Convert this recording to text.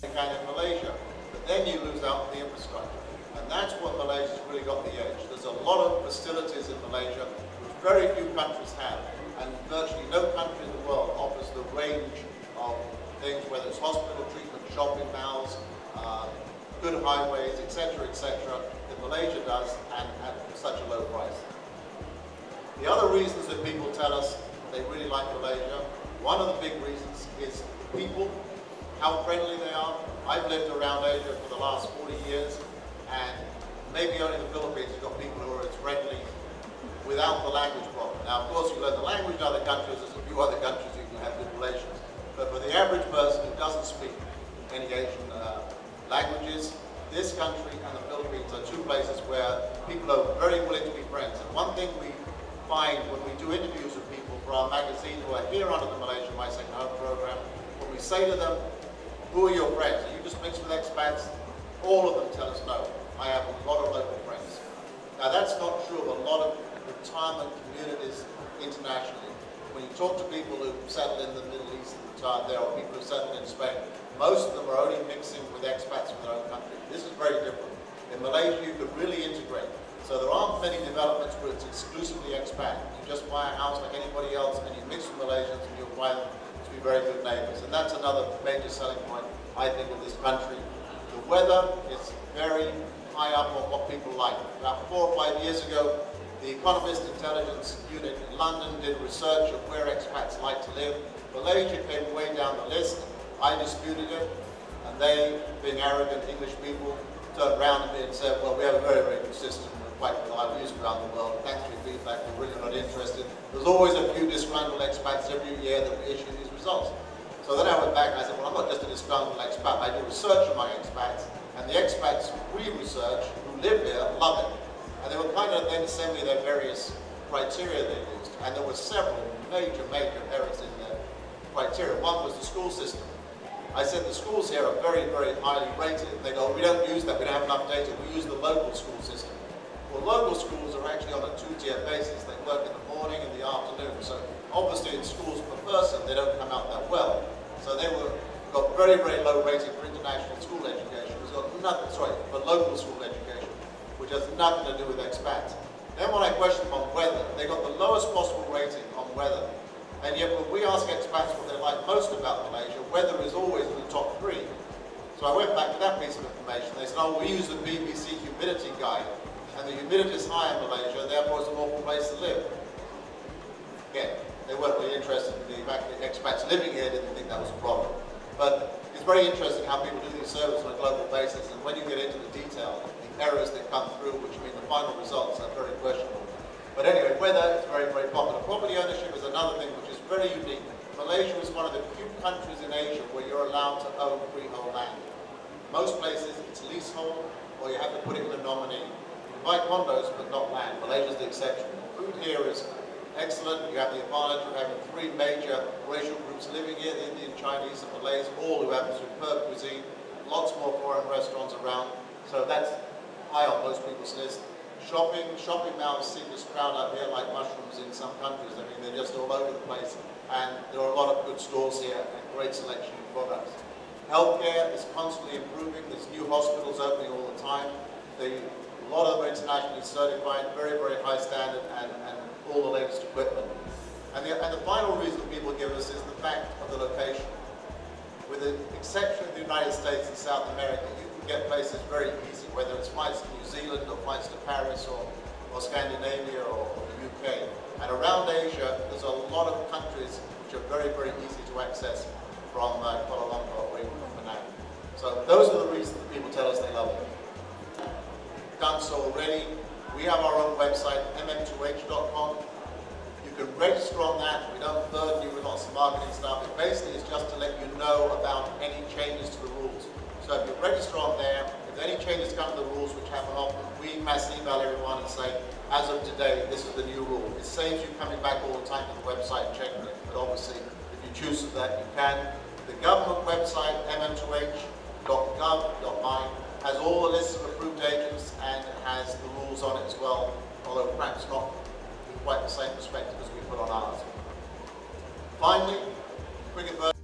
can in Malaysia, but then you lose out the infrastructure. And that's what Malaysia's really got the edge. There's a lot of facilities in Malaysia which very few countries have, and virtually no country in the world offers the range of things, whether it's hospital treatment, shopping malls, good highways, etc., that Malaysia does, and at such a low price. The other reasons that people tell us they really like Malaysia, one of the big reasons is people, how friendly they are. I've lived around Asia for the last 40 years, and maybe only the Philippines have got people who are as friendly without the language problem. Now, of course, you learn the language in other countries, there's a few other countries you can have good relations. But for the average person who doesn't speak any Asian languages, this country and the Philippines are two places where people are very willing to be friends. And one thing we find when we do interviews with people for our magazine who are here under the Malaysia My Second Home program, when we say to them, who are your friends? Are you just mixed with expats? All of them tell us no. I have a lot of local friends. Now that's not true of a lot of retirement communities internationally. When you talk to people who settle in the Middle East and retire there, or people who settle in Spain, most of them are only mixing with expats from their own country. This is very different. In Malaysia, you could really integrate. So there aren't many developments where it's exclusively expat. You just buy a house like anybody else, and you mix with Malaysians, and you'll find them to be very good neighbours. And that's another major selling point, I think, of this country. The weather is very high up on what people like. About 4 or 5 years ago, the Economist Intelligence Unit in London did research of where expats like to live. Malaysia came way down the list. I disputed it, and they, being arrogant English people, turned around to me and said, well, we have a very, very good system. We're quite reliable, used around the world. Thanks for your feedback. We're really not interested. There's always a few disgruntled expats every year that we issue these results. So then I went back and I said, well, I'm not just a disgruntled expat. I do research among expats, and the expats we research who live here love it. And they were kind of then send me their various criteria they used, and there were several major errors in their criteria. One was the school system. I said the schools here are very, very highly rated. They go, we don't use that, we don't have enough data, we use the local school system. Well, local schools are actually on a two-tier basis. They work in the morning and the afternoon. So obviously in schools per person, they don't come out that well. So they got very, very low rating for international school education. It's got nothing, for local school education, which has nothing to do with expats. Then when I questioned them on weather, they got the lowest possible rating on weather. And yet when we ask expats what they like most about Malaysia, weather is always in the top 3. So I went back to that piece of information. They said, oh, we use the BBC humidity guide, and the humidity is high in Malaysia, therefore it's an awful place to live. Again, they weren't really interested in the fact that expats living here didn't think that was a problem. But it's very interesting how people do these surveys on a global basis, and when you get into the detail, the errors that come through, which mean the final results are very questionable. But anyway, weather is very, very popular. Property ownership is another thing which is very unique. Malaysia is one of the few countries in Asia where you're allowed to own freehold land. Most places it's leasehold, or you have to put it in a nominee. You can buy condos but not land. Malaysia is the exception. Food here is excellent. You have the advantage of having 3 major racial groups living here, the Indian, Chinese and Malays, all who have superb cuisine. Lots more foreign restaurants around. So that's high on most people's list. Shopping malls seem to sprout up here like mushrooms in some countries. I mean, they're just all over the place. And there are a lot of good stores here and great selection of products. Healthcare is constantly improving. There's new hospitals opening all the time. A lot of them are internationally certified, very, very high standard, and all the latest equipment. And the final reason people give us is the fact of the location. With the exception of the United States and South America, you can get places very easy, whether it's flights to New Zealand or flights to Paris or Scandinavia or the UK. And around Asia, there's a lot of countries which are very, very easy to access from Kuala Lumpur or even from Penang. So those are the reasons that people tell us they love it. Done so already. We have our own website, mm2h.com. You can register on that. We don't burden you with lots of marketing stuff. It basically is just to let you know about any changes to the rules. So if you register on there, if any changes come to the rules, which happen often, we mass email everyone and say, as of today, this is the new rule. It saves you coming back all the time to the website and checking it. But obviously, if you choose that, you can. The government website, mm2h.gov.my, has all the lists of approved agents and has the rules on it as well, although perhaps not with quite the same perspective as we put on ours. Finally, quick advertisement.